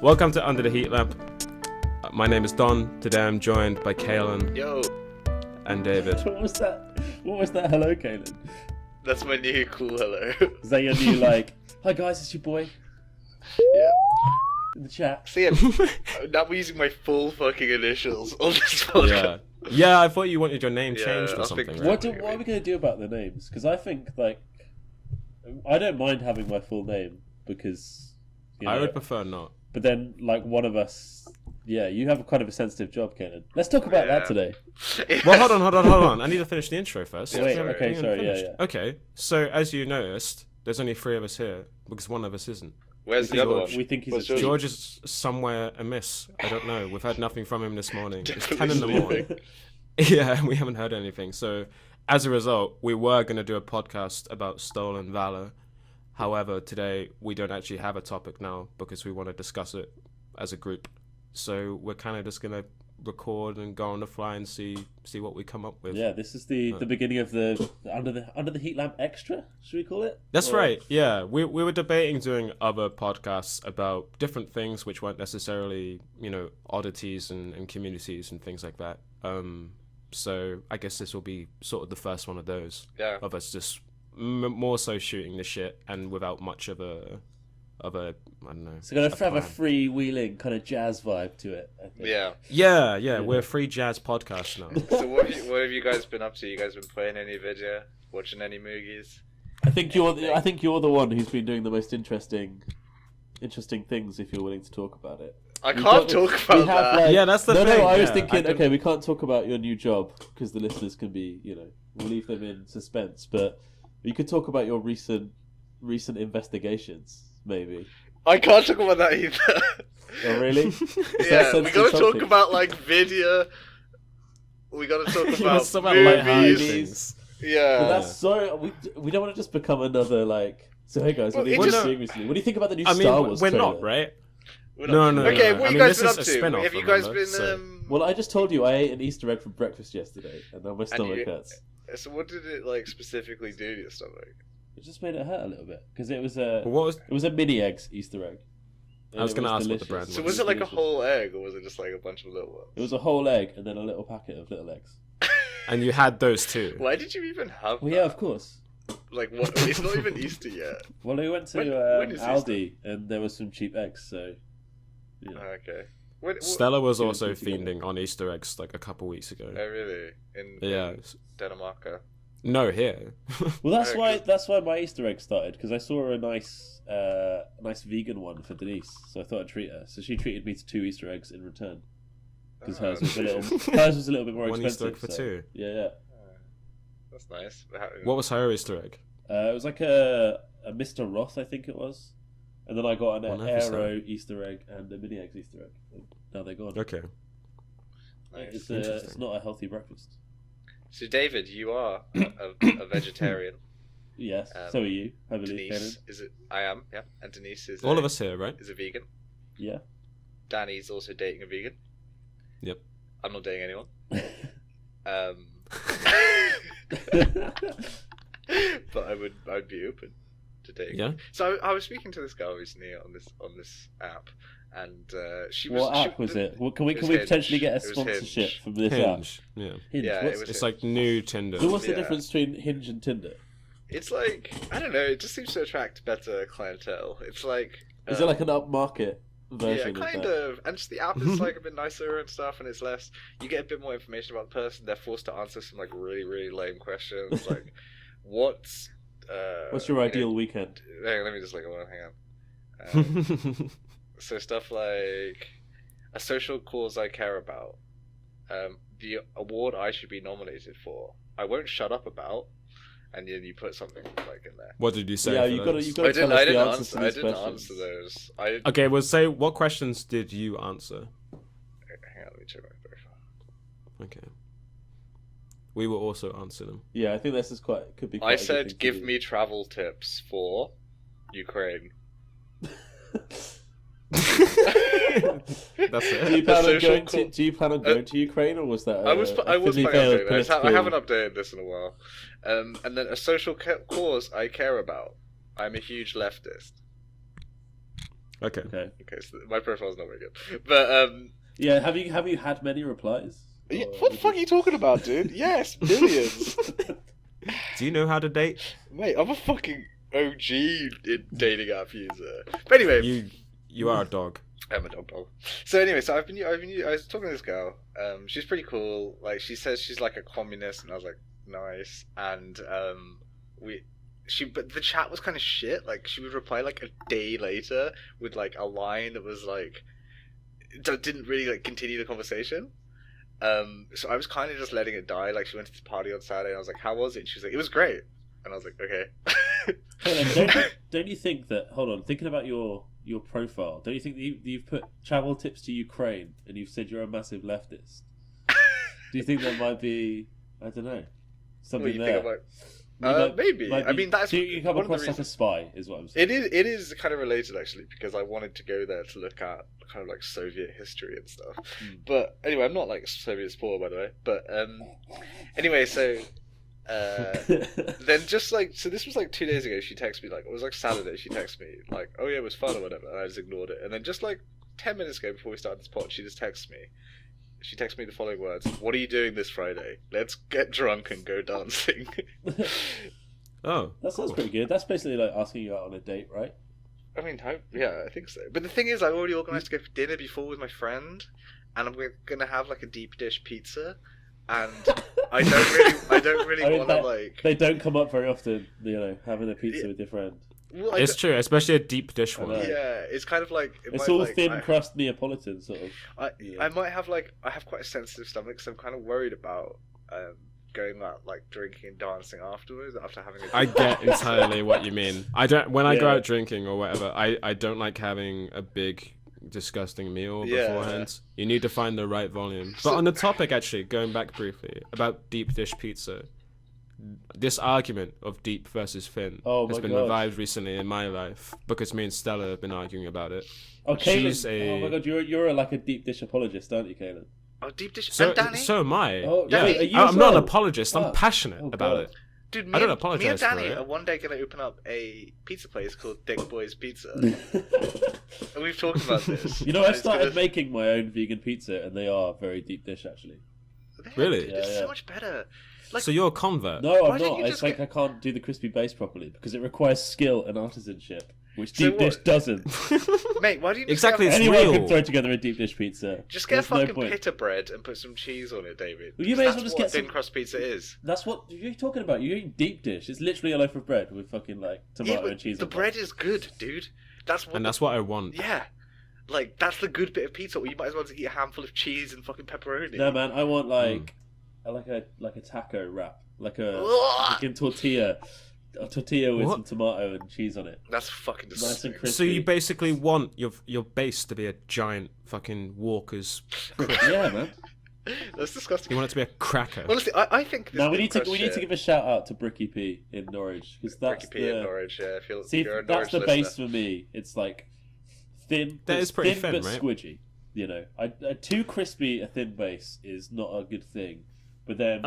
Welcome to Under the Heat Lamp. My name is Don. Today I'm joined by Kaelan. Yo. And David. What was that? Hello, Kaelan. That's my new cool hello. Is that your new like? Hi guys, it's your boy. Yeah. In the chat. See, I'm not using my full fucking initials on this podcast. Yeah, I thought you wanted your name changed or I something. think- Right? What are we gonna do about the names? Because I think like, I don't mind having my full name because I would prefer not. But then like one of us, you have kind of a sensitive job, Kaelan. Let's talk about that today. Yes. Well, hold on. I need to finish the intro first. Yeah, Wait, sorry. okay, Hang on, sorry, finish. yeah. Okay, so as you noticed, there's only 3 of us here because one of us isn't. Where's the other one? We think he's What's a yours? George is somewhere amiss. I don't know. We've heard nothing from him this morning. It's 10 Definitely in the morning. Yeah, we haven't heard anything. So, as a result, we were going to do a podcast about stolen valor. However, today we don't actually have a topic now because we want to discuss it as a group. So we're kind of just going to record and go on the fly and see what we come up with. Yeah, this is the beginning of the under the heat lamp extra. Should we call it? That's right. Yeah, we were debating doing other podcasts about different things which weren't necessarily, oddities and communities and things like that. So I guess this will be sort of the first one of those. Yeah. Of us just more so shooting the shit and without much of a I don't know. So gonna have a plan. freewheeling kind of jazz vibe to it. I think. Yeah. Yeah, we're a free jazz podcast now. So what have you guys been up to? You guys been playing any video? Watching any movies? I think you're the one who's been doing the most interesting things. If you're willing to talk about it. I can't talk about that. Yeah, that's the thing. No, I was yeah, thinking, okay, we can't talk about your new job because the listeners can be, we'll leave them in suspense. But you could talk about your recent investigations, maybe. I can't talk about that either. Oh, really? Yeah, we gotta talk about like video. We gotta talk You about must talk about lighthearted movies. things. Yeah. But that's so we don't want to just become another like. So hey guys, Well, what are you it just- doing recently? What do you think about the new I mean, Star Wars we're trailer? not, right? We're not- No. Okay, I what have you mean, guys this been up is a to? spin-off, Have you guys remember? been? So- Well, I just told you I ate an Easter egg for breakfast yesterday, and now my stomach you- hurts. So what did it like specifically do to your stomach? It just made it hurt a little bit because it was a But what was? it was a mini eggs Easter egg. I was And it gonna ask what the delicious. brand So was was it like a delicious. whole egg, or was it just like a bunch of little ones? It was a whole egg and then a little packet of little eggs. And you had those too. Why did you even have Well, that? yeah, of course. Like, what? It's not even Easter yet. Well, we went to When is Aldi and there was some cheap eggs, so. Yeah. Okay. Stella was Two and also two together. fiending on Easter eggs like a couple weeks ago. Oh, really? In Yeah. Dinamarca. No, here. Well, that's Okay. why my Easter egg started because I saw a nice vegan one for Denise, so I thought I'd treat her. So she treated me to 2 Easter eggs in return because hers was a little bit more One expensive. Easter egg for so- 2. Yeah. That's nice. What was her Easter egg? It was like a Mr. Roth, I think it was, and then I got an What episode? Aero Easter egg and a mini eggs Easter egg. And now they're gone. Okay. Nice. It's Interesting. not a healthy breakfast. So, David, you are a vegetarian. Yes, Um, so are you. I believe. Denise Kaelan. is it? I am. Yeah. And Denise is. All of us here, right? is a vegan. Yeah. Danny's also dating a vegan. Yep. I'm not dating anyone. But I'd be open to dating. Yeah. So I was speaking to this girl recently on this app, and she was. What app was it? Well, can we it was potentially Hinge. get a It was sponsorship Hinge. from this app? Hinge. Yeah. Hinge. Yeah, What's, it was It's Hinge. like new Tinder. so what's the Yeah. difference between Hinge and Tinder? It's like, I don't know. It just seems to attract better clientele. It's like. Is it like an upmarket version Yeah, kind of that? of. And just the app is like a bit nicer and stuff, and it's less. You get a bit more information about the person. They're forced to answer some like really, really lame questions, like what's. What's your ideal weekend? Hang on, let me just hang on. So stuff like a social cause I care about, the award I should be nominated for. I won't shut up about, and then you put something like in there. What did you say? Yeah, for you got those? to tell us I the didn't answers answer. to I these didn't questions. answer those. Okay, well, say what questions did you answer? Hang on, let me check my profile. Okay. We will also answer them. Yeah, I think this is could be. Quite I a good thing said, to give do. me travel tips for Ukraine. That's Do you it. plan on social going call- to Ukraine, or was that? I was thinly planning on veiled doing this. I political- haven't updated this in a while. And then a social cause I care about. I'm a huge leftist. Okay. Okay. Okay, so my profile's not very good. But Yeah. Have you had many replies? yeah, Or what the fuck are you talking about, dude? Yes, millions. Do you know how to date? Mate, I'm a fucking OG dating app user. But anyway, You are a dog. I'm a dog. So anyway, so I was talking to this girl. She's pretty cool. Like, she says she's like a communist, and I was like, nice. And but the chat was kind of shit. Like, she would reply like a day later with like a line that was like, didn't really like continue the conversation. So I was kind of just letting it die. Like, she went to this party on Saturday, and I was like, how was it? And she was like, it was great. And I was like, okay. Don't you think that? Hold on, thinking about your profile, don't you think that you've put travel tips to Ukraine and you've said you're a massive leftist? Do you think that might be, I don't know, something there? Maybe. I mean, that's so you come one of the across like a spy, is what I'm saying. It is kind of related actually, because I wanted to go there to look at kind of like Soviet history and stuff. But anyway, I'm not like Soviet spoiler, by the way. But anyway, so then just like, so this was like 2 days ago. She texted me, like, it was like Saturday. She texted me like, oh yeah, it was fun or whatever, and I just ignored it. And then just like 10 minutes ago, before we started this pod, she just texted me. She texted me the following words: "What are you doing this Friday? Let's get drunk and go dancing." Oh, that sounds pretty good. That's basically like asking you out on a date, right? I mean, yeah, I think so. But the thing is, I already organised to go for dinner before with my friend, and we're gonna have like a deep dish pizza. And I don't really want to like. They don't come up very often, you know, having a pizza with your friend. Well, it's true, especially a deep dish one. Yeah, it's kind of like it's all like, thin crust Neapolitan sort of. I might have like, I have quite a sensitive stomach, so I'm kind of worried about going out like drinking and dancing afterwards after having a. I get entirely what you mean. I don't when I go out drinking or whatever. I don't like having a big disgusting meal beforehand. You need to find the right volume. But on the topic, actually, going back briefly about deep dish pizza. This argument of deep versus thin has been revived recently in my life because me and Stella have been arguing about it. Oh, oh my god, you're like a deep dish apologist, aren't you, Caleb? Oh, deep dish. So, and Danny? So am I. Oh, yeah, Danny, I'm not an apologist. I'm passionate about it. Dude, I don't apologize me and Danny for it. are one day going to open up a pizza place called Dick Boys Pizza. And we've talked about this. You know, I've started making my own vegan pizza, and they are very deep dish, actually. Really? It's so much better. Like, so you're a convert? No, I'm not. It's like I can't do the crispy base properly because it requires skill and artisanship, which deep dish doesn't. Mate, why do you exactly? Anyone can throw together a deep dish pizza. Just get fucking pita bread and put some cheese on it, David. Well, you may as well just get thin crust pizza is. That's what you're talking about. You're eating deep dish. It's literally a loaf of bread with fucking like tomato and cheese. The bread is good, dude. That's what I want. Yeah. Like, that's the good bit of pizza. Or you might as well just eat a handful of cheese and fucking pepperoni. No, man, I want like a taco wrap, like a fucking tortilla with some tomato and cheese on it. That's fucking disgusting. Nice and crispy. So you basically want your base to be a giant fucking Walker's crisp. Yeah, man. That's disgusting. You want it to be a cracker. Honestly, I think. Now we need to give a shout out to Bricky P in Norwich because that's Bricky P in Norwich. Yeah, that's the base for me. It's like thin. That is pretty thin, but right? squidgy. You know, too crispy a thin base is not a good thing. But then,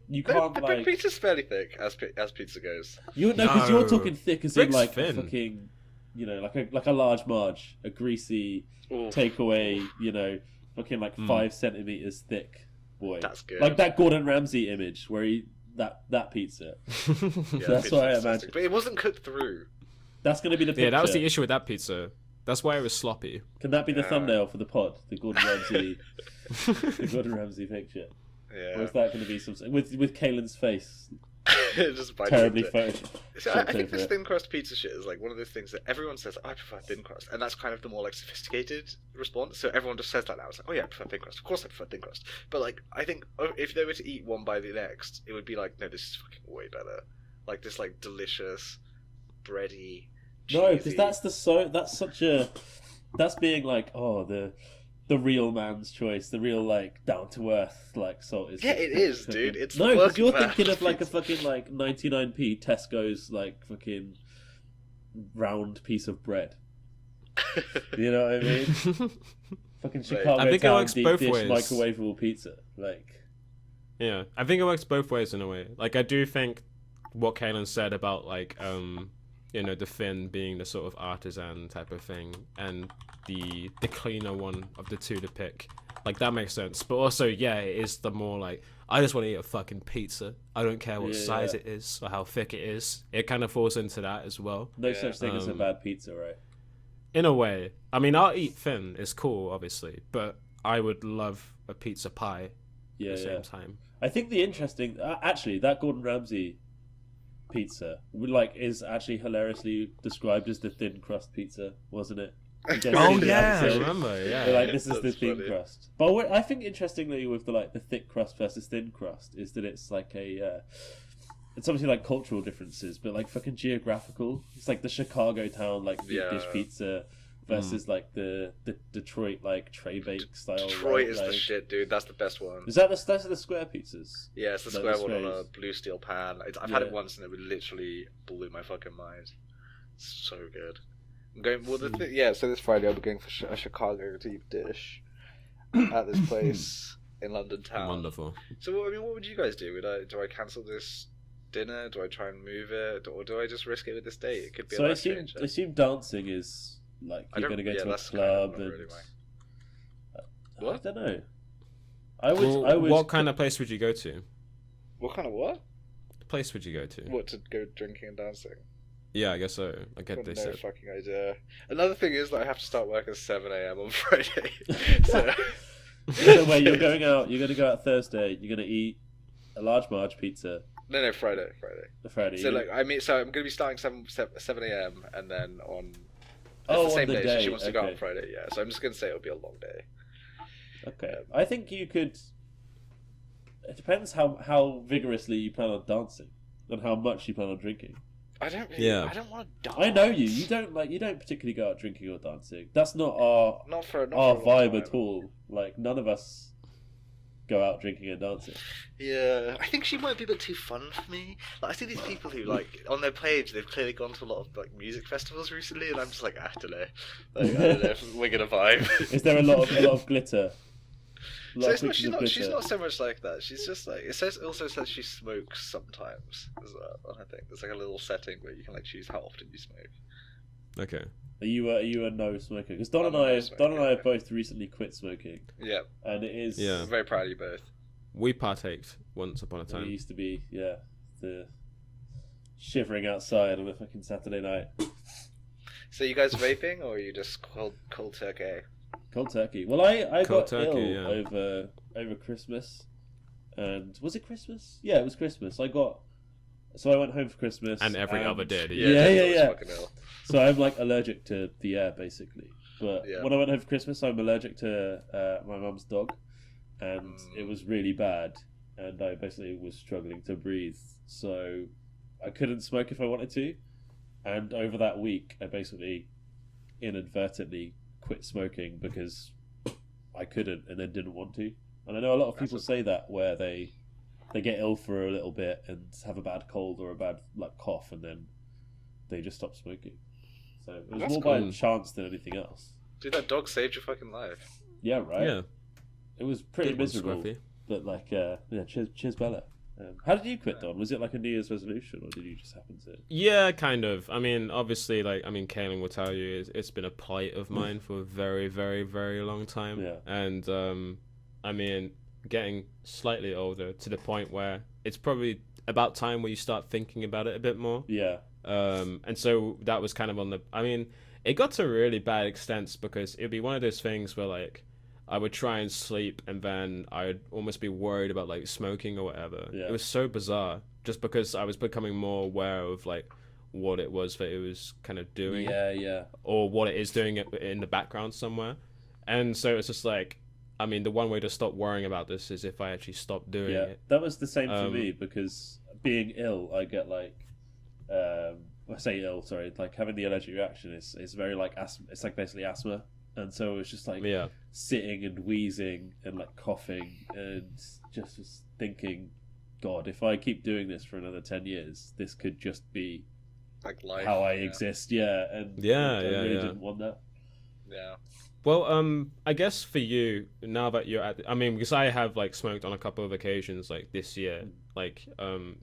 you can't the pizza's fairly thick as pizza goes. Because you're talking thick as in like thin. fucking, you know, like a large Marge, a greasy takeaway, you know, fucking like 5 centimeters thick boy. That's good. Like that Gordon Ramsay image where that pizza. That's what I imagine. But it wasn't cooked through. That's going to be the picture. Yeah, that was the issue with that pizza. That's why it was sloppy. Can that be the thumbnail for the pod? The Gordon Ramsay picture. Yeah. Or is that going to be something with Kaylin's face just terribly photoshopped? So I think this thin crust pizza shit is like one of those things that everyone says, I prefer thin crust, and that's kind of the more like sophisticated response. So everyone just says that now. It's like, oh yeah, I prefer thin crust. Of course I prefer thin crust. But like, I think if they were to eat one by the next, it would be like, no, this is fucking way better. Like this like delicious, bready. Cheesy. No, because that's being like, oh, the real man's choice, the real like down to earth like salt is. Yeah, it is, dude. It's no, because you're thinking of like a fucking like 99p Tesco's like fucking round piece of bread. You know what I mean? Fucking Chicago I think it works deep both dish ways. microwavable pizza, like. Yeah, I think it works both ways in a way. Like I do think what Kaylin said about like you know, the thin being the sort of artisan type of thing, and the cleaner one of the two to pick. Like, that makes sense. But also, yeah, it is the more like, I just want to eat a fucking pizza. I don't care what size it is or how thick it is. It kind of falls into that as well. No such thing as a bad pizza, right? In a way. I mean, I'll eat thin. It's cool, obviously. But I would love a pizza pie at the same time. I think the interesting... actually, that Gordon Ramsay pizza is actually hilariously described as the thin crust pizza, wasn't it? Oh yeah, I remember. Yeah, like this is the thin funny. crust. But what I think interestingly with the thick crust versus thin crust is that it's like it's obviously like cultural differences, but like fucking geographical. It's like the Chicago town like deep dish pizza versus like the Detroit like tray bake style. Detroit is like, the shit, dude. That's the best one. Is that those are the square pizzas? Yeah, it's the Like square the one on a squares. blue steel pan. I've had it once and it literally blew my fucking mind. It's so good. I'm going. Well, so this Friday I'll be going for a Chicago deep dish at this place in London town. Wonderful. So, I mean, what would you guys do? Do I cancel this dinner? Do I try and move it, or do I just risk it with this date? It could be. So a I life changer. assume dancing is like you're going to go to a club not and really I What? don't know. I would. What kind of place would you go to? What kind of what? Place would you go to? What, to go drinking and dancing? Yeah, I guess so. I get Got they no said. fucking idea. Another thing is that I have to start work at 7 a.m. on Friday. So So wait, you're going out. You're going to go out Thursday. You're going to eat a large Marge pizza. no, Friday. The Friday. So like I'm going to be starting 7 a.m. and then on Oh, the same on the day. So day, she wants to go out okay. on Friday. Yeah. So I'm just going to say it'll be a long day. Okay, I think you could. It depends how vigorously you plan on dancing and how much you plan on drinking. I don't really. Yeah. I don't want to dance. I know you. You don't particularly go out drinking or dancing. That's not our Not for our a long vibe time. at all. Like none of us go out drinking and dancing. Yeah, I think she might be a bit too fun for me. Like, I see these people who, like, on their page, they've clearly gone to a lot of like music festivals recently, and I'm just like, I don't know, like, I don't know if we're gonna vibe. Is there a lot of glitter? A lot So of it's not, pictures of she's glitter? not so much like that. She's just like also says she smokes sometimes as well. And I think there's like a little setting where you can like choose how often you smoke. Okay. Are you a no smoker? Because Don I'm and a no I smoker. have both recently quit smoking, Yeah, and it is Yeah. I'm very proud of you both. We partaked once upon a We time. used to be the shivering outside on a fucking Saturday night. So you guys vaping or are you just cold turkey? Cold turkey. Well, I Cold got turkey, ill yeah. over Christmas, and was it Christmas? Yeah, it was Christmas. So I went home for Christmas, And every other did. Yeah, James was yeah. fucking ill. So I'm like allergic to the air basically. But Yeah. when I went home for Christmas, I'm allergic to my mum's dog, and it was really bad, and I basically was struggling to breathe. So I couldn't smoke if I wanted to, and over that week, I basically inadvertently quit smoking because I couldn't and then didn't want to. And I know a lot of people say that where they get ill for a little bit and have a bad cold or a bad like cough, and then they just stop smoking. So it was That's more by cool. chance than anything else. Dude, that dog saved your fucking life. Yeah, right. Yeah. It was pretty Good one, miserable, Scruffy. but like, yeah. Cheers, Bella. How did you quit, Don? Was it like a New Year's resolution, or did you just happen to? Yeah, kind of. I mean, obviously, Kaylin will tell you it's been a plight of mine for a very, very, very long time. Yeah. And I mean, getting slightly older to the point where it's probably about time where you start thinking about it a bit more. Yeah. And so that was kind of on the. I mean, it got to really bad extents because it'd be one of those things where like I would try and sleep and then I'd almost be worried about like smoking or whatever. Yeah. It was so bizarre just because I was becoming more aware of like what it was that it was kind of doing Yeah. or what it is doing in the background somewhere. And so it's just like, I mean, the one way to stop worrying about this is if I actually stop doing Yeah. it. That was the same for me because being ill, I get like, I say ill, sorry, like having the allergic reaction is very like asthma. It's like basically asthma, and so it's just like Yeah. sitting and wheezing and like coughing and just was thinking, God, if I keep doing this for another 10 years, this could just be Like life. how I yeah. exist. Yeah, and Yeah, I yeah, really yeah. didn't want that. Yeah. Well, I guess for you, now that you're at, I mean, because I have like smoked on a couple of occasions like this year, like,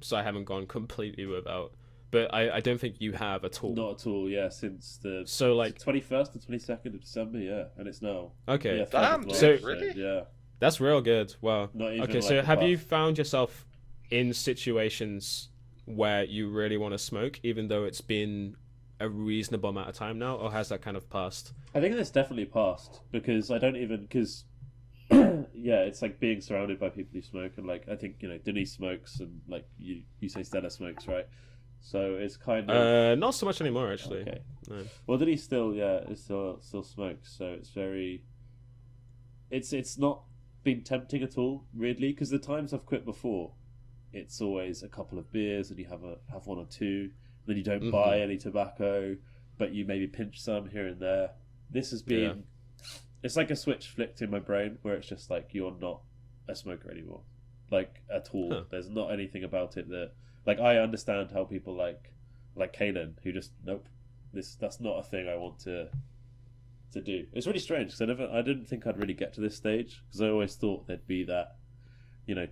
so I haven't gone completely without, but I don't think you have at all. Not at all. Yeah, since the So like 21st or 22nd of December. Yeah, and it's now. okay, Yeah, Damn, 3rd of dude, March, really? Yeah. that's real good. Wow. Not even Okay, like so a have you puff. found yourself in situations where you really want to smoke, even though it's been a reasonable amount of time now, or has that kind of passed? I think that's definitely passed because I don't even because yeah, it's like being surrounded by people who smoke, and like I think Denise smokes, and like you say Stella smokes, right? So it's kind of Not so much anymore, actually. okay. No. Well, Denise still smokes, so it's very it's not been tempting at all, weirdly, because the times I've quit before, it's always a couple of beers and you have one or two, then you don't buy any tobacco, but you maybe pinch some here and there. This has been it's like a switch flicked in my brain where it's just like you're not a smoker anymore, like at all. Huh. There's not anything about it that like I understand how people like Kanan who just nope, that's not a thing I want to do. It's really strange because I didn't think I'd really get to this stage because I always thought there'd be that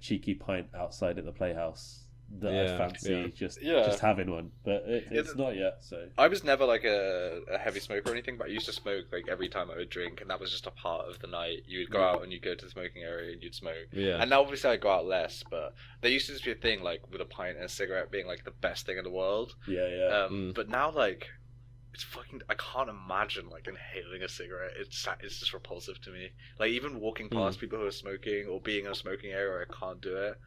cheeky pint outside at the playhouse that I fancy just having one, but it's not yet. So I was never like a heavy smoker or anything, but I used to smoke like every time I would drink, and that was just a part of the night. You would go out and you'd go to the smoking area and you'd smoke. Yeah. And now obviously I go out less, but there used to just be a thing like with a pint and a cigarette being like the best thing in the world. Yeah. But now like it's fucking. I can't imagine like inhaling a cigarette. It's just repulsive to me. Like even walking past people who are smoking or being in a smoking area, I can't do it.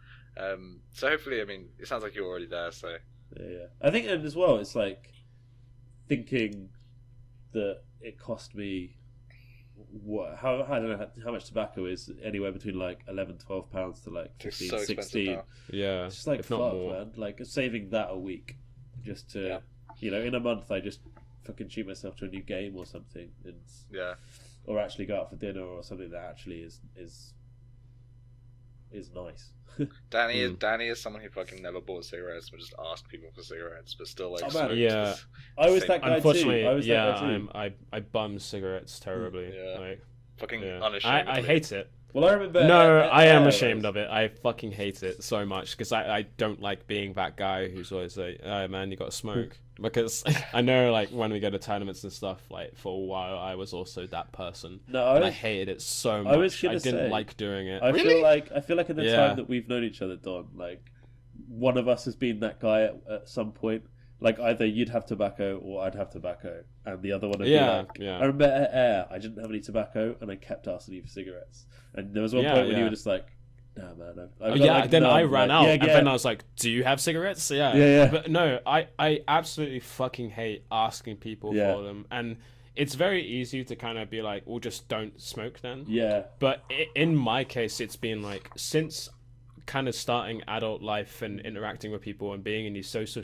So hopefully, I mean, it sounds like you're already there. So yeah. I think, and as well, it's like thinking that it cost me how I don't know how much tobacco is, anywhere between like £11-12 to like 15, so expensive 16. now. Yeah. It's just like if fuck, not more. man. Like saving that a week just to in a month I just fucking treat myself to a new game or something, and or actually go out for dinner or something that actually is nice. Danny is someone who fucking never bought cigarettes, but just asked people for cigarettes, but still like Oh, man. smoked Yeah. his I was same- that guy Unfortunately, too. I was that guy too. I bum cigarettes terribly. Yeah. Like, fucking yeah. unashamed. I hate it. Well, I remember. No, I am ashamed of it. I fucking hate it so much because I don't like being that guy who's always like, "Oh man, you got to smoke." Because I know, like when we go to tournaments and stuff, like for a while, I was also that person. No, and I hated it so much. I was gonna didn't say, like doing it. I feel like in the Yeah. time that we've known each other, Don, like one of us has been that guy at some point. Like either you'd have tobacco or I'd have tobacco, and the other one would be like, yeah. I remember at Air, I didn't have any tobacco, and I kept asking you for cigarettes. And there was one point when you were just like, "No, man." Then I ran out, and then I Yeah. was like, "Do you have cigarettes?" Yeah. Yeah. But no, I absolutely fucking hate asking people for them, and it's very easy to kind of be like, "Well, just don't smoke then." Yeah. But in my case, it's been like since kind of starting adult life and interacting with people and being in these social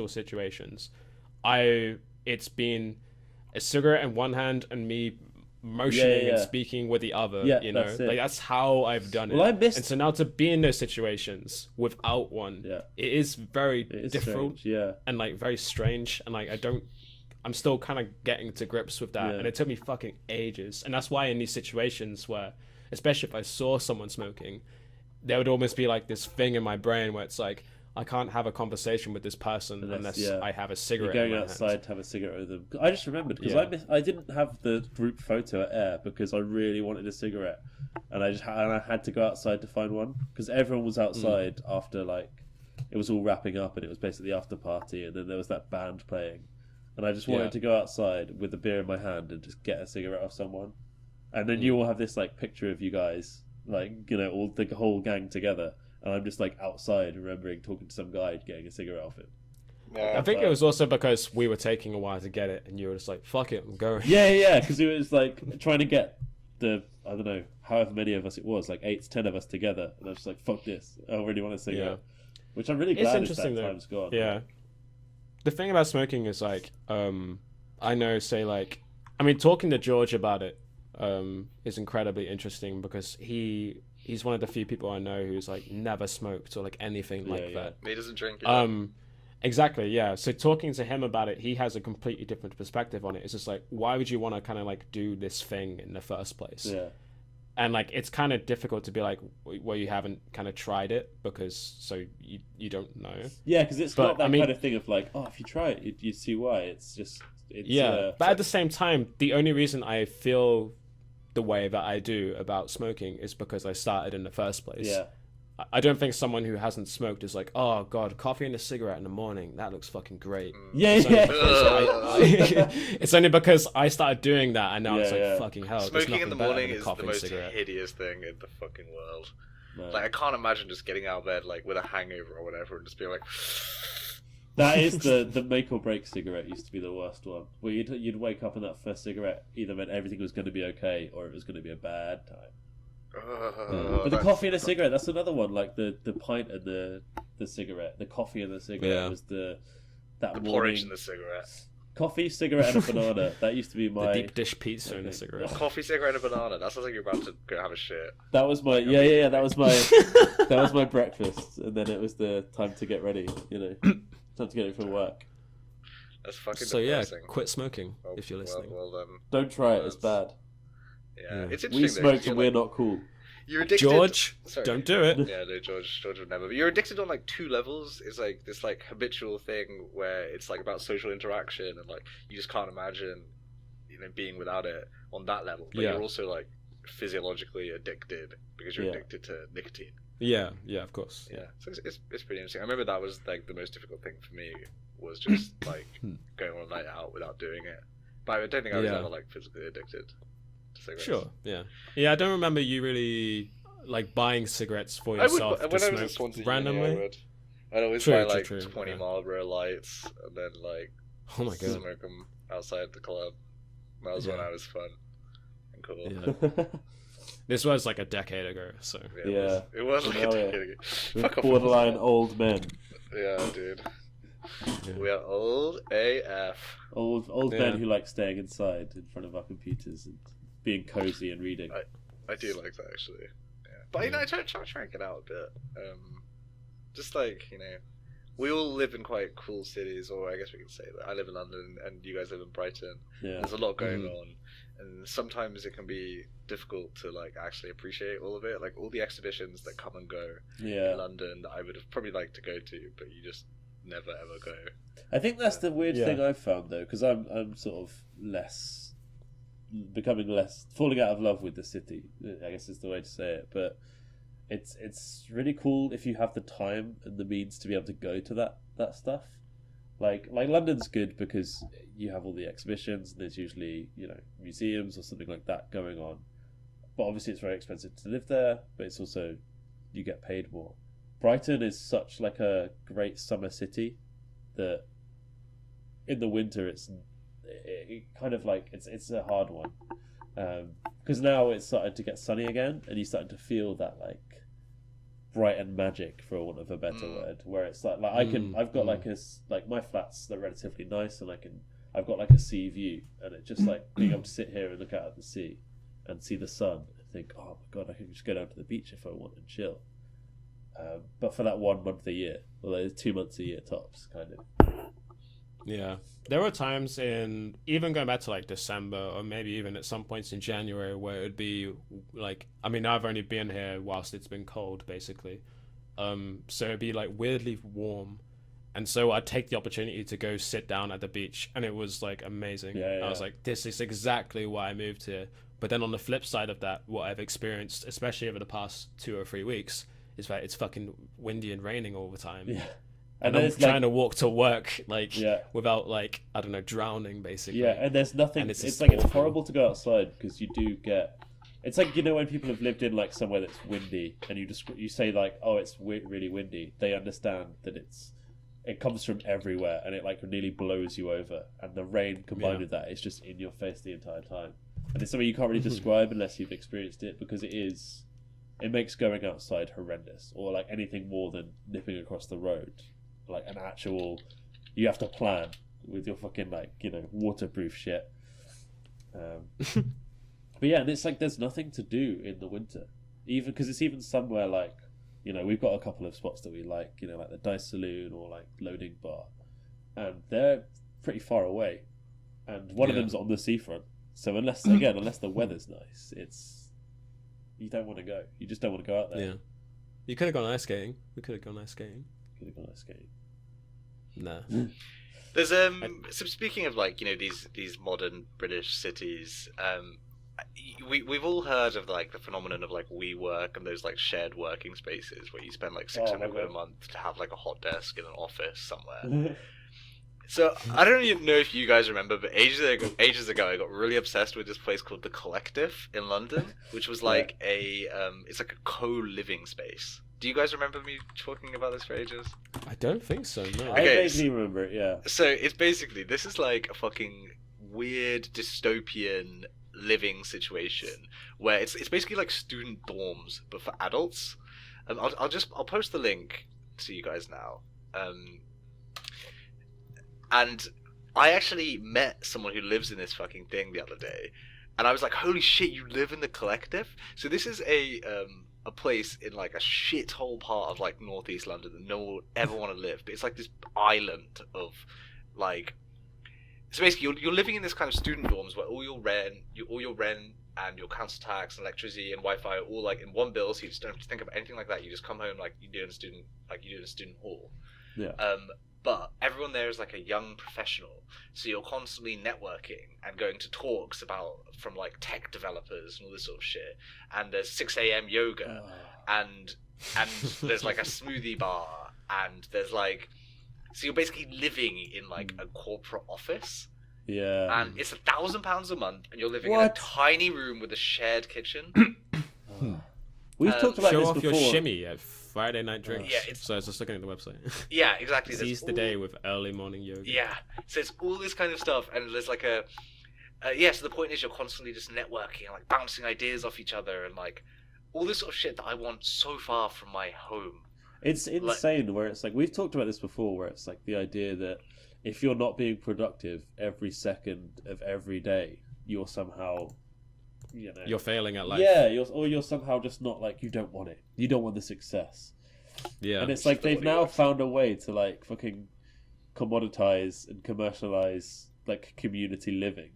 situations, it's been a cigarette in one hand and me motioning and speaking with the other. Yeah, you know, that's it. like that's how I've done it. Well, I missed. And so now to be in those situations without one, it is very difficult. Strange, yeah. And like very strange, and like I'm still kind of getting to grips with that, and it took me fucking ages. And that's why in these situations where, especially if I saw someone smoking, there would almost be like this thing in my brain where it's like, I can't have a conversation with this person unless I have a cigarette. You're going in my outside hand. to have a cigarette with them. I just remembered because I didn't have the group photo at Air because I really wanted a cigarette, and I had to go outside to find one because everyone was outside after like it was all wrapping up and it was basically the after party, and then there was that band playing, and I just wanted to go outside with a beer in my hand and just get a cigarette off someone, and then you all have this like picture of you guys like all the whole gang together. And I'm just like outside, remembering talking to some guy, getting a cigarette off him. Yeah, I think it was also because we were taking a while to get it, and you were just like, "Fuck it, I'm going." Yeah, because it was like trying to get the I don't know however many of us it was, like 8 to 10 of us together, and I was just like, "Fuck this, I really want a cigarette," which I'm really glad is that time's gone. Yeah, the thing about smoking is like, I know, say like, I mean, talking to George about it is incredibly interesting because he's one of the few people I know who's like never smoked or like anything like that. He doesn't drink. Exactly, yeah. So talking to him about it, he has a completely different perspective on it. It's just like, why would you want to kind of like do this thing in the first place? Yeah. and like it's kind of difficult to be like well you haven't kind of tried it because so you don't know. Yeah, because it's But, not that I mean- kind of thing of like, oh, if you try it, you see why. It's just, it's Yeah, but at the same time, the only reason I feel the way that I do about smoking is because I started in the first place. yeah, I don't think someone who hasn't smoked is like, oh god, coffee and a cigarette in the morning, that looks fucking great. yeah, It's only yeah. because it's only because I started doing that, and now it's Yeah, like yeah. fucking hell. there's Smoking in nothing the better morning than a is coffee the and most cigarette. hideous thing in the fucking world. No. Like I can't imagine just getting out of bed like with a hangover or whatever and just being like. That is the make or break cigarette used to be the worst one. Where you'd wake up and that first cigarette either meant everything was going to be okay or it was going to be a bad time. But the coffee and the cigarette, that's another one. Like the pint and the cigarette, the coffee and the cigarette Yeah. was that The morning. porridge and the cigarette. Coffee, cigarette, and a banana. That used to be The my. deep dish pizza and a Okay. cigarette. Coffee, cigarette, and a banana. That sounds like you're about to go have a shit. That was my That was my that was my breakfast, and then it was the time to get ready. Time to get ready for work. That's fucking So yeah, depressing. quit smoking Well- if you're listening. Well then, Don't try it; it's bad. yeah. Yeah. It's We interesting. smoked though, and we're not cool. You're addicted. George, Sorry. don't do it. Yeah, no, George would never. But you're addicted on like two levels. It's like this like habitual thing where it's like about social interaction and like you just can't imagine, being without it on that level. But Yeah. you're also like physiologically addicted because you're Yeah. addicted to nicotine. Yeah, of course. Yeah, so it's pretty interesting. I remember that was like the most difficult thing for me was just like going on a night out without doing it. But I don't think I was Yeah. ever like physically addicted to cigarettes. Sure, yeah. I don't remember you really like buying cigarettes for I would, yourself to when I was in smoke Swansea randomly. Uni, I'd always True, buy true, like true, 20 yeah. Marlboro Lights and then like Oh my god. smoke them outside the club. That was when Yeah. I was fun and cool. Yeah. This was like a decade ago, so Yeah. It was like Now a we're- decade ago. We're Fuck off. borderline old men. Yeah, dude. yeah. We are old AF. Old Yeah. men who like staying inside in front of our computers and being cozy and reading. I do like that actually. Yeah. But I try and get out a bit. Just like, we all live in quite cool cities, or I guess we can say that. I live in London and you guys live in Brighton. Yeah. There's a lot going on, and sometimes it can be difficult to like actually appreciate all of it. Like all the exhibitions that come and go Yeah. in London that I would have probably liked to go to, but you just never ever go. I think that's the weird Yeah. thing I've found though, because I'm sort of becoming less falling out of love with the city. I guess is the way to say it, but it's really cool if you have the time and the means to be able to go to that stuff. Like London's good because you have all the exhibitions and there's usually museums or something like that going on. But obviously it's very expensive to live there, but it's also you get paid more. Brighton is such like a great summer city that in the winter it kind of like it's a hard one because now it's starting to get sunny again and you're starting to feel that like Brighton magic, for want of a better word, where it's like I've got like my flat's like relatively nice and I've got like a sea view and it just like being able to sit here and look out at the sea and see the sun and think, oh my god, I can just go down to the beach if I want and chill. But for that 1 month a year, well, there's 2 months a year tops, kind of. Yeah. There were times in even going back to like December or maybe even at some points in January where it would be like, I mean, I've only been here whilst it's been cold basically. So it'd be like weirdly warm. And so I'd take the opportunity to go sit down at the beach and it was like amazing. Yeah. I was like, this is exactly why I moved here. But then on the flip side of that, what I've experienced, especially over the past 2 or 3 weeks, is that it's fucking windy and raining all the time. Yeah. And then I'm it's trying to walk to work Yeah. without like I don't know drowning basically. Yeah, and there's nothing. And it's It's just like it's awful. horrible to go outside because you do get. It's like when people have lived in like somewhere that's windy and you say like, oh, it's really windy. They understand that it comes from everywhere and it like nearly blows you over. And the rain combined Yeah. with that is just in your face the entire time. And it's something you can't really describe unless you've experienced it because it makes going outside horrendous or like anything more than nipping across the road. Like an actual, you have to plan with your fucking like waterproof shit. But yeah, and it's like there's nothing to do in the winter, even because it's even somewhere like we've got a couple of spots that we like, like the Dice Saloon or like Loading Bar, and they're pretty far away, and one of Yeah. them's on the seafront. So unless the weather's nice, you don't want to go. You just don't want to go out there. Yeah. You could have gone ice skating. We could have gone ice skating. Could have gone ice skating. Nah. There's so speaking of like, you know, these modern British cities, we've all heard of like the phenomenon of like WeWork and those like shared working spaces where you spend like 600 quid a month to have like a hot desk in an office somewhere. So I don't even know if you guys remember, but ages ago I got really obsessed with this place called The Collective in London, which was like it's like a co-living space. Do you guys remember me talking about this for ages? I don't think so, no. I vaguely remember it, yeah. So it's basically, this is like a fucking weird dystopian living situation where it's basically like student dorms but for adults. I'll post the link to you guys now. And I actually met someone who lives in this fucking thing the other day, and I was like, holy shit, you live in The Collective? So this is a place in like a shithole part of like northeast London that no one would ever want to live, but it's like this island of like, so basically you're living in this kind of student dorms where all your rent and your council tax and electricity and Wi-Fi are all like in one bill, so you just don't have to think about anything like that. You just come home like you do in a student hall. Yeah. But everyone there is like a young professional, so you're constantly networking and going to talks from like tech developers and all this sort of shit. And there's 6 a.m. yoga, and there's like a smoothie bar, and there's like, so you're basically living in like a corporate office. Yeah. And it's £1,000 a month, and you're living in a tiny room with a shared kitchen. We've talked about Show this off before. your shimmy at Friday night drinks. Yeah, so I was just looking at the website. Yeah, exactly. Seize the day with early morning yoga. Yeah, so it's all this kind of stuff, and there's like so the point is you're constantly just networking and like bouncing ideas off each other and like all this sort of shit that I want so far from my home. It's insane where it's like, we've talked about this before, where it's like the idea that if you're not being productive every second of every day, you're somehow, you know, you're failing at life. Yeah, you're somehow just not like, you don't want it. You don't want the success. Yeah. And it's like they've now found a way to like fucking commoditize and commercialize like community living.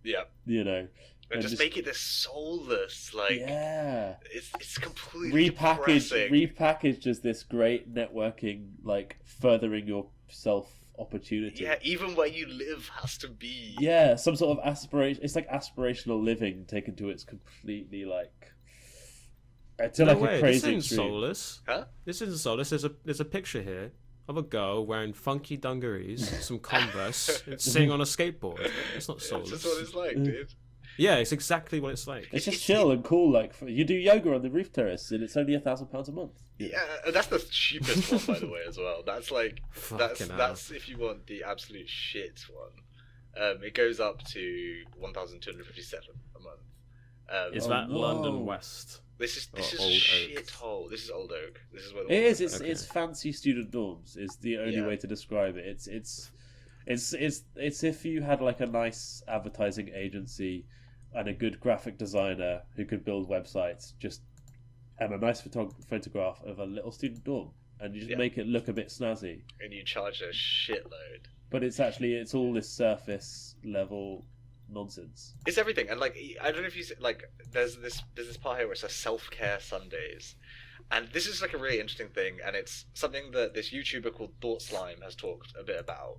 Yeah. You know. And just make it this soulless, like, yeah, it's completely depressing. Repackaged as this great networking, like furthering yourself opportunity. Yeah, even where you live has to be. Yeah, some sort of aspiration. It's like aspirational living taken to its completely like. To no like way. a crazy This isn't extreme. soulless. Huh? This isn't soulless. There's a picture here of a girl wearing funky dungarees, some Converse, and sitting on a skateboard. It's not soulless. That's what it's like, dude. Yeah, it's exactly what it's like. It's just chill and cool. Like you do yoga on the roof terrace, and it's only £1,000 a month. Yeah, that's the cheapest one, by the way, as well. That's like Fucking that's if you want the absolute shit one. It goes up to 1,257 a month. Is that London West? This is Old shit hole. This is Old Oak. This is where the It is. Okay. It's fancy student dorms. Is the only way to describe it. It's if you had like a nice advertising agency and a good graphic designer who could build websites, and a nice photograph of a little student dorm, and you just make it look a bit snazzy. And you charge a shitload. But it's all this surface level nonsense. It's everything, and like I don't know if you like. There's this part here where it says self-care Sundays, and this is like a really interesting thing, and it's something that this YouTuber called Thought Slime has talked a bit about.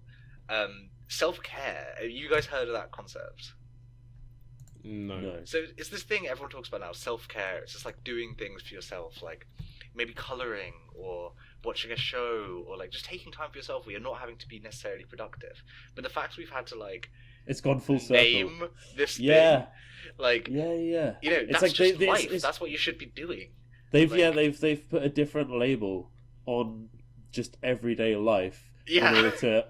Self-care. Have you guys heard of that concept? No. So it's this thing everyone talks about now, self-care. It's just like doing things for yourself, like maybe colouring or watching a show or like just taking time for yourself where you're not having to be necessarily productive. But the fact we've had to like It's gone full circle. name this thing, like yeah. you know, It's that's like just life. it's- That's what you should be doing. They've like- they've put a different label on just everyday life. Yeah.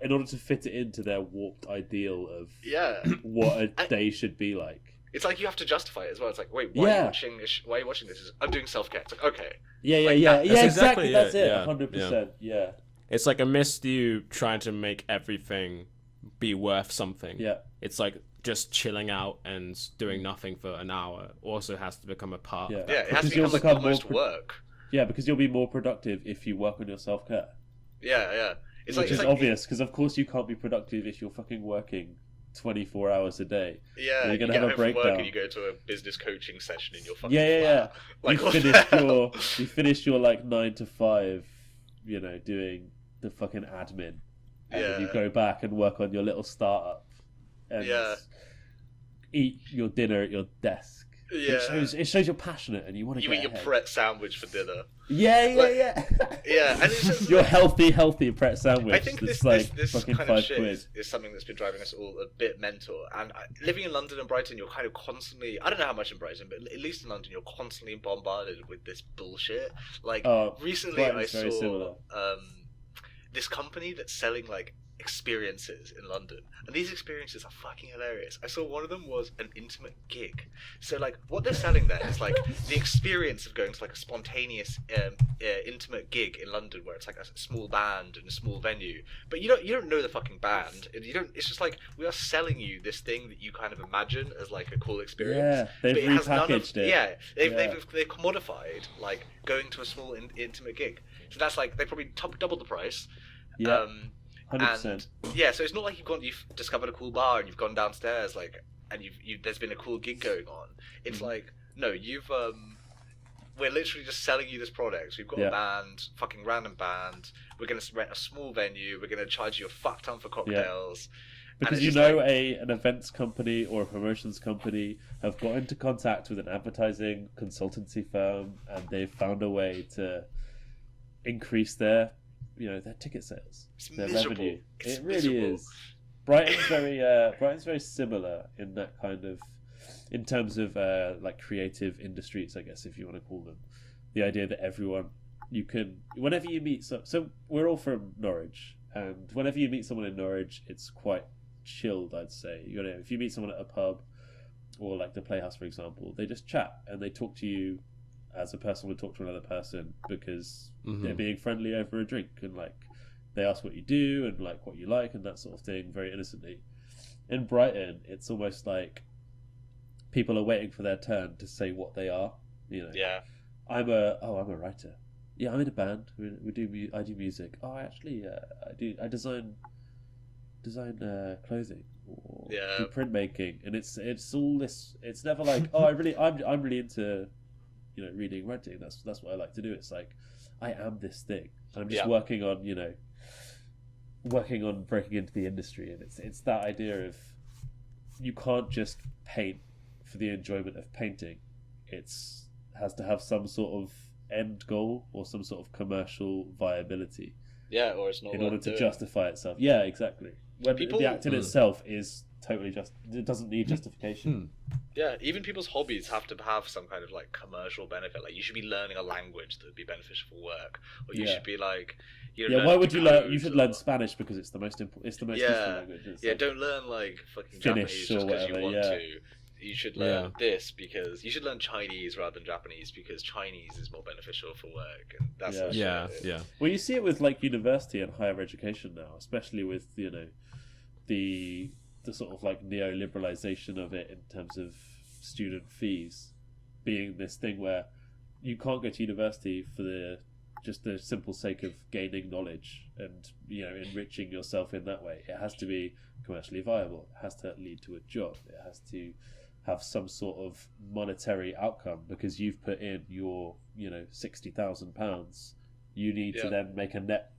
In order to fit it into their warped ideal of Yeah. what a day should be like. It's like you have to justify it as well. It's like, wait, why are you watching this? Why are you watching this? I'm doing self-care. It's like, okay. Yeah, Like yeah, that. yeah, That's exactly. exactly That's it, it. yeah, 100%. Yeah. It's like amidst you trying to make everything be worth something. Yeah. It's like just chilling out and doing nothing for an hour also has to become a part Yeah. of Yeah, that. it has to Because you'll become become like almost more work. Yeah, because you'll be more productive if you work on your self-care. Yeah. It's Which like is it's like obvious, because of course you can't be productive if you're fucking working 24 hours a day. Yeah, you're you gonna get have a home from work breakdown. and you go to a business coaching session in your fucking Yeah. flat. Like, You what the finished hell? your like 9 to 5, doing the fucking admin, and then you Yeah. go back and work on your little startup and Yeah. eat your dinner at your desk. Yeah. It shows you're passionate and you want to You get eat your ahead. Pret sandwich for dinner. Yeah. Yeah, and it's just your like- healthy Pret sandwich. I think that's this fucking kind of £5. shit is something that's been driving us all a bit mental. And living in London and Brighton, you're kind of constantly, I don't know how much in Brighton, but at least in London, you're constantly bombarded with this bullshit. Like, recently I Brighton's very saw similar. this company that's selling, like, experiences in London, and these experiences are fucking hilarious. I saw one of them was an intimate gig. So like what they're selling there is like the experience of going to like a spontaneous intimate gig in London where it's like a small band in a small venue, but you don't know the fucking band, and you don't. It's just like we are selling you this thing that you kind of imagine as like a cool experience. Yeah, they've but it has none of, repackaged it. Yeah, they've commodified like going to a small intimate gig. So that's like they probably doubled the price. Yeah. 100%. And yeah, so it's not like you've discovered a cool bar and you've gone downstairs like, and there's been a cool gig going on. It's like no, we're literally just selling you this product. We've got a band, fucking random band. We're gonna rent a small venue. We're gonna charge you a fuck ton for cocktails. Because an events company or a promotions company have got into contact with an advertising consultancy firm, and they've found a way to increase their ticket sales, their revenue. It really is. Brighton's very similar in that kind of, in terms of like creative industries, I guess, if you want to call them. The idea that whenever you meet so we're all from Norwich, and whenever you meet someone in Norwich, it's quite chilled, I'd say. If you meet someone at a pub or like the Playhouse, for example, they just chat and they talk to you as a person would talk to another person, because they're being friendly over a drink, and like they ask what you do and like what you like and that sort of thing, very innocently. In Brighton, it's almost like people are waiting for their turn to say what they are. Yeah. I'm a writer. Yeah, I'm in a band. I do music. Oh, actually, I design clothing, or do printmaking, and it's all this. It's never like, oh, I'm really into reading, writing. That's what I like to do. It's like I am this thing. I'm just working on breaking into the industry, and it's that idea of you can't just paint for the enjoyment of painting. It's has to have some sort of end goal or some sort of commercial viability. Yeah, or it's not in order to justify itself. Yeah, exactly. When the act in itself is totally it doesn't need justification. Yeah, even people's hobbies have to have some kind of like commercial benefit. Like you should be learning a language that would be beneficial for work, or you should be like, why would you learn? You should learn Spanish because it's the most useful language. Don't learn like fucking Finnish Japanese just because you want to. Yeah. You should learn this because you should learn Chinese rather than Japanese because Chinese is more beneficial for work, and that's yeah. Well, you see it with like university and higher education now, especially with the sort of like neoliberalization of it in terms of student fees being this thing where you can't go to university for the simple sake of gaining knowledge and enriching yourself in that way. It has to be commercially viable. It has to lead to a job. It has to have some sort of monetary outcome because you've put in your £60,000. You need to then make a net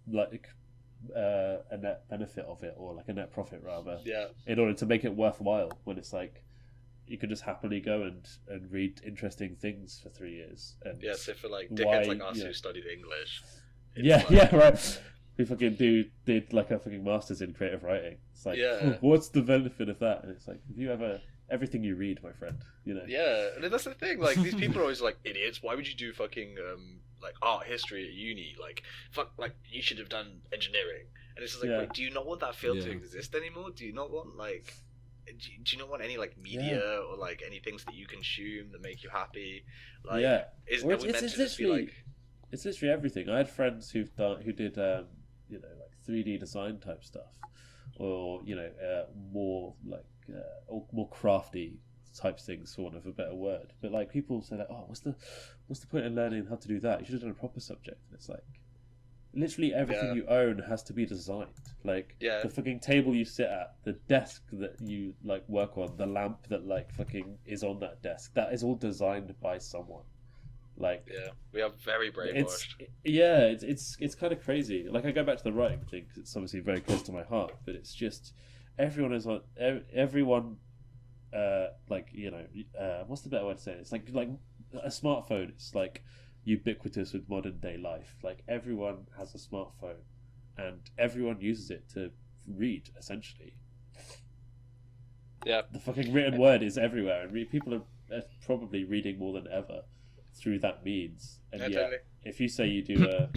benefit of it, or like a net profit rather, in order to make it worthwhile. When it's like you could just happily go and read interesting things for 3 years. And so for like dickheads like us who studied English, right. We fucking did like a fucking masters in creative writing. It's like, what's the benefit of that? And it's like, if you ever everything you read, my friend, Yeah, and that's the thing. Like these people are always like idiots. Why would you do fucking like art history at uni? Like fuck, like you should have done engineering. And it's just like, wait, do you not want that field to exist anymore? Do you not want like? Do you not want any like media or like any things that you consume that make you happy? Like, it's literally everything. I had friends who did like 3D design type stuff, or more like more crafty type things, for want of a better word. But like people say like, oh, what's the point in learning how to do that? You should have done a proper subject. And it's like, literally everything Yeah. you own has to be designed. Like Yeah. the fucking table you sit at, the desk that you like work on, the lamp that like fucking is on that desk. That is all designed by someone. Like Yeah, we are very brainwashed. it's kind of crazy. Like I go back to the writing thing because it's obviously very close to my heart. But it's just everyone is on everyone. Like what's the better way to say it? It's like a smartphone. It's like ubiquitous with modern day life. Like everyone has a smartphone, and everyone uses it to read. Essentially, Yeah, the fucking written word is everywhere, and people are probably reading more than ever through that means. And yeah, yet, totally. if you say you do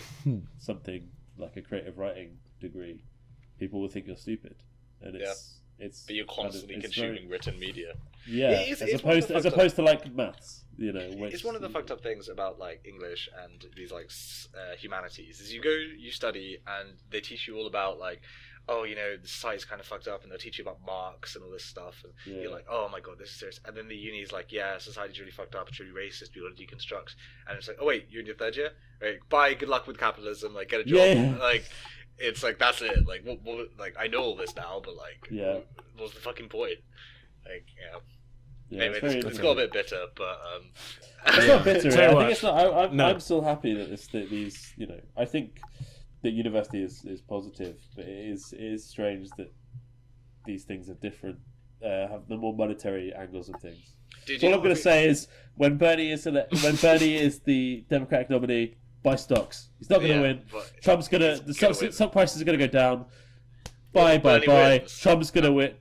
something like a creative writing degree, people will think you're stupid, and it's But you're constantly it's consuming very, within media. yeah, It's one of the as fucked opposed to like maths, which, It's one of the fucked up things about like English and these like humanities is you study and they teach you all about like, oh, the society's kind of fucked up, and they'll teach you about Marx and all this stuff, and you're like, oh my god, this is serious. And then the uni is like, yeah, society's really fucked up, it's really racist, people to deconstruct. And it's like, oh wait, you're in your third year, right? Bye, good luck with capitalism, like get a job. Yeah. Like it's like that's it. Like what, like I know all this now, but like what's the fucking point? Like anyway, it's got a bit bitter, but it's not bitter. Tell you I what. think it's not. No. I'm still happy that these. I think that university is positive, but it is strange that these things are different. Have the more monetary angles of things. So all I'm going to say is when Bernie is the Democratic nominee, buy stocks. He's not going to win. Trump's the stock prices are going to go down. Buy. Wins. Trump's going to win.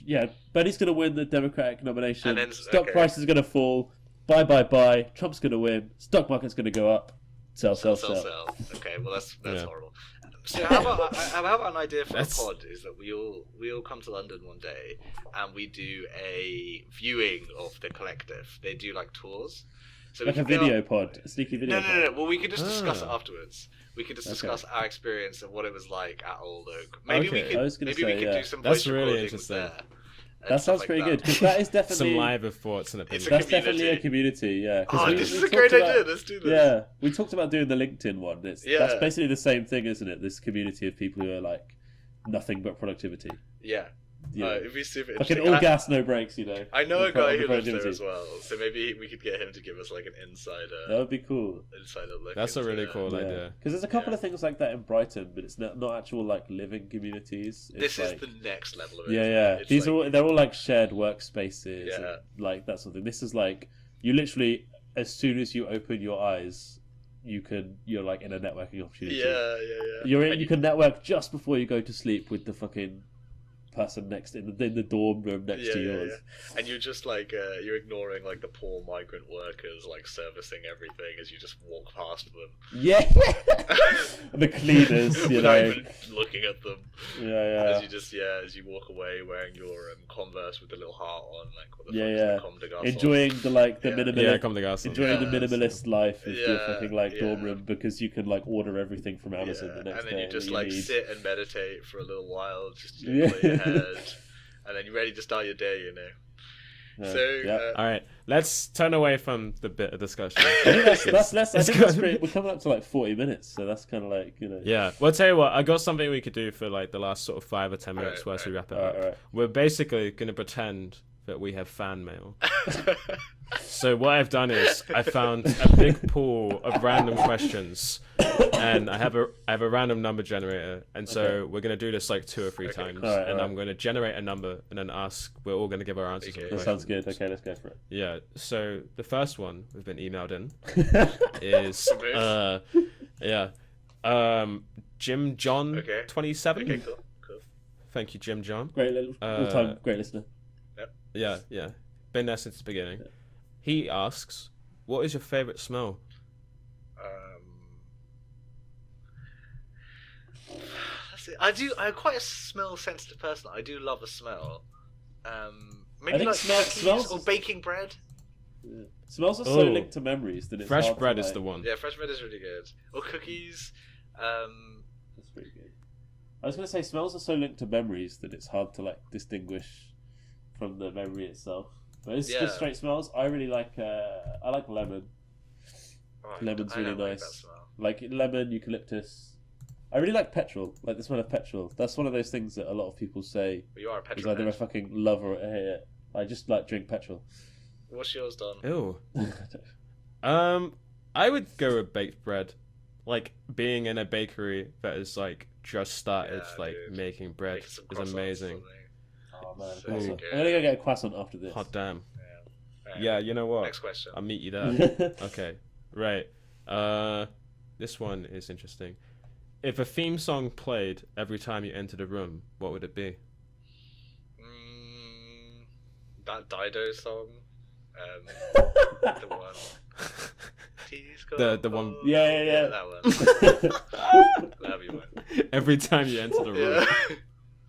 Yeah, Bernie's going to win the Democratic nomination. And then, stock prices are going to fall. Buy. Trump's going to win. Stock market's going to go up. Sell. Okay, well that's horrible. So how about an idea for a pod is that we all come to London one day and we do a viewing of the collective. They do like tours. So like a video pod, a sneaky video. No. Well, we could just discuss it afterwards. We could just discuss our experience of what it was like at Old Oak. Maybe we could do some voice That's really recordings interesting. there. That sounds pretty good because that is definitely some live thoughts and opinions. That's definitely a community, yeah. This is a great idea. Let's do this. Yeah, we talked about doing the LinkedIn one. That's basically the same thing, isn't it? This community of people who are like nothing but productivity. Yeah. It'd be super like interesting. All gas, no brakes, I know a guy who lives there as well, so maybe we could get him to give us like an insider. That would be cool. Insider look. That's a really cool idea. Because there's a couple of things like that in Brighton, but it's not actual like living communities. This is the next level of it. Yeah. These are they're all like shared workspaces. And, like that sort of thing. This is like you literally as soon as you open your eyes, you're like in a networking opportunity. Yeah. You can network just before you go to sleep with the fucking person next in the dorm room next to yours. And you're just like you're ignoring like the poor migrant workers like servicing everything as you just walk past them. Yeah. The cleaners, without even looking at them. Yeah. As you walk away wearing your Converse with the little heart on, like what the fuck is the enjoying the minimalist, enjoying the minimalist life of your fucking like dorm room because you can like order everything from Amazon the next day. And then you just like sit and meditate for a little while, just clear your head, and then you're ready to start your day. All right, let's turn away from the bit of discussion. I think that's great. We're coming up to like 40 minutes, so that's kind of like Yeah, well, I'll tell you what. I got something we could do for like the last sort of 5 or 10 minutes whilst we wrap it up. Right. We're basically gonna pretend that we have fan mail. So what I've done is I found a big pool of random questions, and I have a random number generator, and so we're gonna do this like 2 or 3 times, and I'm gonna generate a number and then ask. We're all gonna give our answers. That sounds good. Okay, let's go for it. Yeah. So the first one we've been emailed in is Jim John 27. Okay, cool. Thank you, Jim John. Great all-time great listener. Yeah. Been there since the beginning. He asks, "What is your favorite smell?" I'm quite a smell-sensitive person. I do love a smell. Maybe I think like smells or baking bread. Yeah. Smells are so linked to memories that it's fresh hard bread to, is like... the one. Yeah, fresh bread is really good. Or cookies. That's pretty good. I was going to say smells are so linked to memories that it's hard to like distinguish from the memory itself. But it's just straight smells. I really like. I like lemon. Lemon's really nice. Like lemon, eucalyptus, I really like petrol, like the smell of petrol. That's one of those things that a lot of people say You are a is petrol either a head. fucking love or a hate it. I just like drink petrol. What's yours, Don? Ew. I would go with baked bread. Like being in a bakery that is like just started Yeah, like dude. making bread Making some is croissants, amazing. Oh man, So croissant. good. I'm gonna go get a croissant after this. Hot damn. Alright, Yeah, you know what? Next question. I'll meet you there. Okay, right. This one is interesting. If a theme song played every time you entered a room, what would it be? That Dido song. The one. The one. Yeah. That one. That'd be one. Every time you entered a room.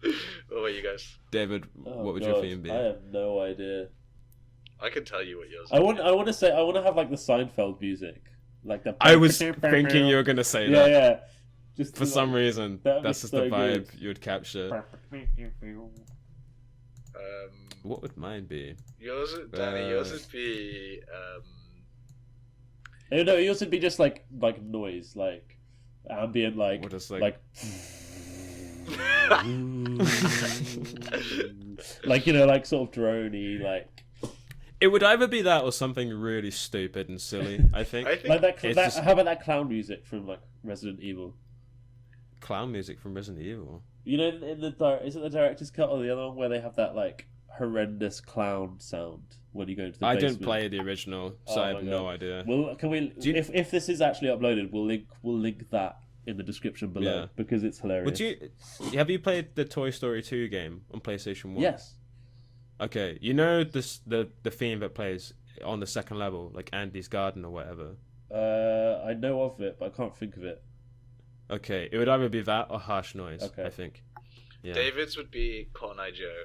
Yeah. What about you guys? David, Oh, what would your God, theme be? I have no idea. I can tell you what yours is. I want to have like the Seinfeld music, like the. I was thinking you were gonna say Yeah, that. yeah. Just For some reason, that'd be that's just so the vibe good. you would capture. What would mine be? Yours, Danny. Yours would be. No, yours would be just like noise, like ambient, like What is like like like sort of droney, like It would either be that or something really stupid and silly. I think. I think like that. It's that just- How about that clown music from like Resident Evil? Clown music from Resident Evil. You know, in the is it the director's cut or the other one where they have that like horrendous clown sound when you go into the I basement? didn't play the original, so Oh I my have no God. idea. Well, can we? Do you- If this is actually uploaded, we'll link that in the description below Yeah. because it's hilarious. Would you have you played the Toy Story 2 game on PlayStation 1? Yes. Okay, you know the theme that plays on the second level, like Andy's Garden or whatever. I know of it, but I can't think of it. Okay, it would either be that or Harsh Noise. Okay. I think. Yeah. David's would be Cotton Eye Joe.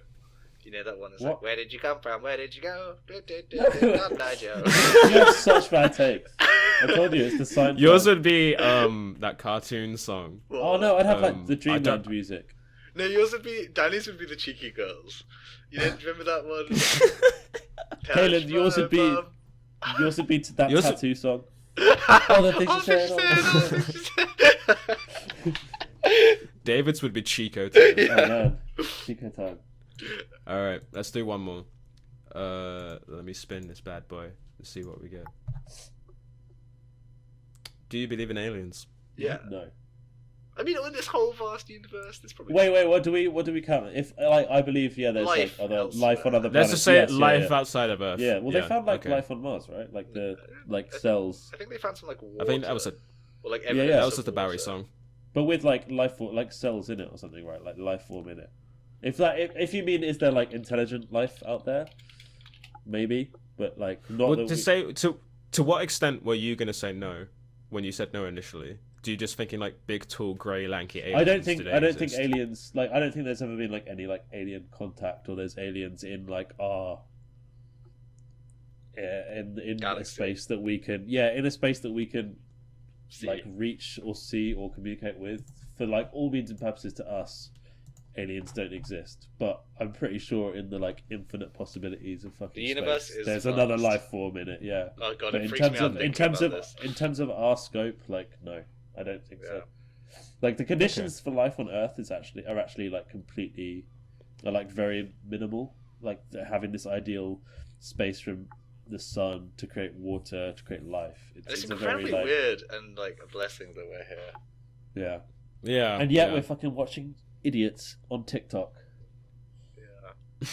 You know that one is What? like, where did you come from? Where did you go? Cotton Eye Joe. You have such bad takes. I told you it's the sign. Yours would be that cartoon song. Oh no, I'd have like the I don't- Dreamland music. No, yours would be Danny's would be the Cheeky Girls. You didn't remember that one? Caleb, yours would be yours would be to that Yours would- tattoo song. Oh, the things Oh, you said, the things you said. David's would be Chico too. Oh man, Chico time. All right, let's do one more. Let me spin this bad boy and see what we get. Do you believe in aliens? Yeah. No. I mean, in this whole vast universe, there's probably. Wait. What do we count? If like I believe, yeah, there's Life like other elsewhere. life on other Let's planets. just say Yes, life yeah. outside of Earth. Yeah, well, they found like okay. life on Mars, right? Like the like I- cells, I think they found some like water. I think that was a Or like yeah, evidence that that was of just the Barry water. song. but with like life form, like cells in it or something, right? Like life form in it. If you mean is there like intelligent life out there, maybe, but like not. Well, that to we- say to what extent were you gonna say no when you said no initially? Do you just thinking like big, tall, grey, lanky aliens? I don't think do they I don't think exist? aliens like I don't think there's ever been like any like alien contact or there's aliens in like our in a Galaxy. space that we can in a space that we can See. like reach or see or communicate with. For like all means and purposes to us, aliens don't exist. But I'm pretty sure in the like infinite possibilities of fucking The universe space, is there's another vast. life form in it. Yeah. Oh god, But it in freaks terms me out. of thinking in about this. terms of our scope, like no, I don't think so. Like the conditions for life on Earth are actually like completely, are like very minimal. Like having this ideal space from the sun to create water to create life. It's a very incredibly like weird and like a blessing that we're here. yeah. Yeah, And yet yeah. we're fucking watching idiots on TikTok Yeah.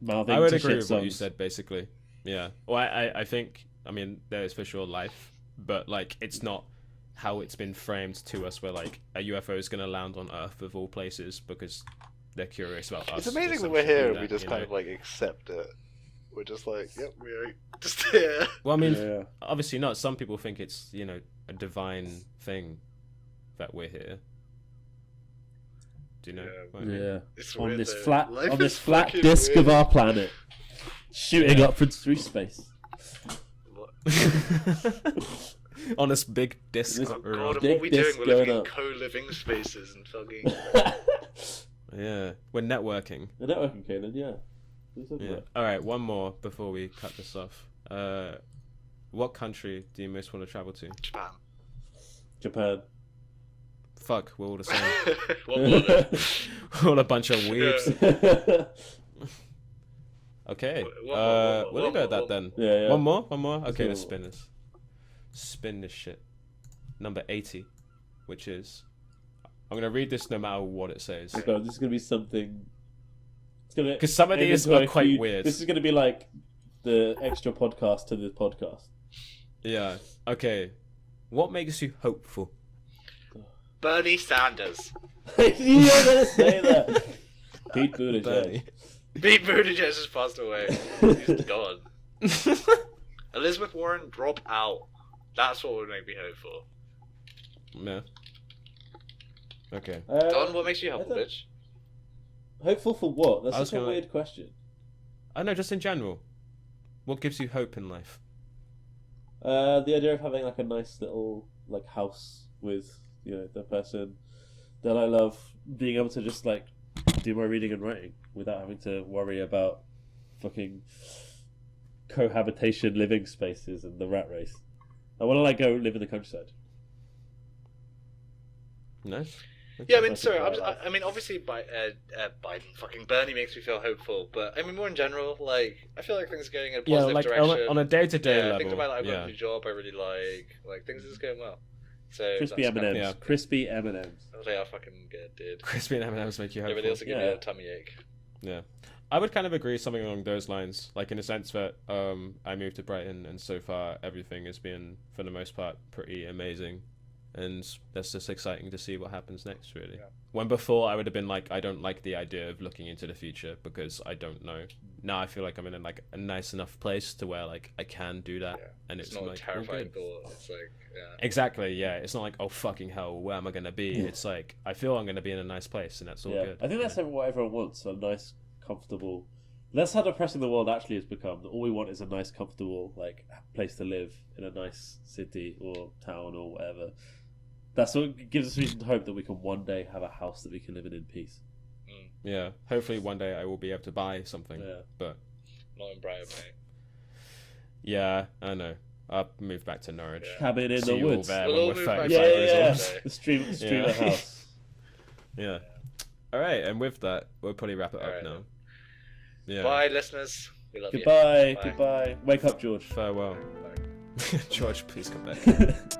mouthing I would to agree shit with what you songs. said, basically. Yeah. Well, I think, I mean, there is for sure life, but like, it's not how it's been framed to us, where like a UFO is going to land on Earth of all places because they're curious about us. It's or amazing that some we're shit here like and we that, just you kind know? of like accept it. We're just like, yep, we're just here. Well, I mean, Yeah. obviously not. Some people think it's a divine thing that we're here. Do you know? Yeah. what I mean? Yeah. It's On weird this though. flat Life on this is flat fucking disc of weird. our planet, shooting upwards through space. On this big disc. This- Oh around- god, and Dick what we doing? disc We're living going in up. co-living spaces and fucking. Yeah, we're networking. The networking, Kanan, yeah. Yeah. All right, one more before we cut this off. What country do you most want to travel to? Japan. Japan. Fuck, we're all the same. What was it? We're all a bunch of weebs. Okay. We'll leave it at that then. Yeah. One more? Okay, Cool. let's spin this. Spin this shit. Number 80, which is... I'm going to read this no matter what it says. Oh God, this is gonna be something. It's gonna. Because some of aim these into are a quite huge- weird. This is gonna be like the extra podcast to the podcast. Yeah. Okay. What makes you hopeful? Bernie Sanders. You're gonna say that. Pete Buttigieg. Bernie. Pete Buttigieg has passed away. He's gone. Elizabeth Warren, drop out. That's what would make me hopeful. Yeah. Okay. Don, what makes you hopeful, I don't- bitch? Hopeful for what? That's I was such a gonna- weird question. I know, just in general. What gives you hope in life? The idea of having like a nice little like house with the person that I love, being able to just like do my reading and writing without having to worry about fucking cohabitation living spaces and the rat race. I want to like go live in the countryside. Nice. Yeah, I mean, That's sorry. what I like. I mean, obviously, Biden, fucking Bernie makes me feel hopeful. But I mean, more in general, like I feel like things are going in a Yeah, positive like direction. on a day-to-day yeah, level. things about like, I've got yeah. a new job I really like things are just going well. So Crispy that's M&Ms. yeah. Crispy M&Ms. They are fucking good, dude. Crispy and M&Ms make you Everybody else hopeful. will give me Yeah. a tummy ache. Yeah. I would kind of agree something along those lines, like in the sense that I moved to Brighton and so far everything has been, for the most part, pretty amazing. And that's just exciting to see what happens next, really. Yeah. When before I would have been like, I don't like the idea of looking into the future because I don't know. Now I feel like I'm in a nice enough place to where like I can do that, Yeah. and It's it's not a like all terrifying good. thought. It's like, yeah. Exactly, yeah. It's not like, oh fucking hell, where am I gonna be? Yeah. It's like I feel I'm gonna be in a nice place, and that's all Yeah, good. I think that's what everyone wants. A nice, comfortable. That's how depressing the world actually has become. All we want is a nice, comfortable like place to live in a nice city or town or whatever. That's what gives us reason to hope that we can one day have a house that we can live in peace. Yeah, hopefully one day I will be able to buy something. Yeah. But Not in Brighton, mate. yeah, I know. I'll move back to Norwich. Yeah. Cabin in See the you all woods. there We'll when all we're move back 35 Yeah, to years yeah, old. Norwich. The streamer Yeah. house. Yeah. All right, and with that, we'll probably wrap it up Alright, now. then. Yeah. Bye, listeners. We love Goodbye, you. Bye. goodbye. Wake up, George. Farewell. Bye. George, please come back.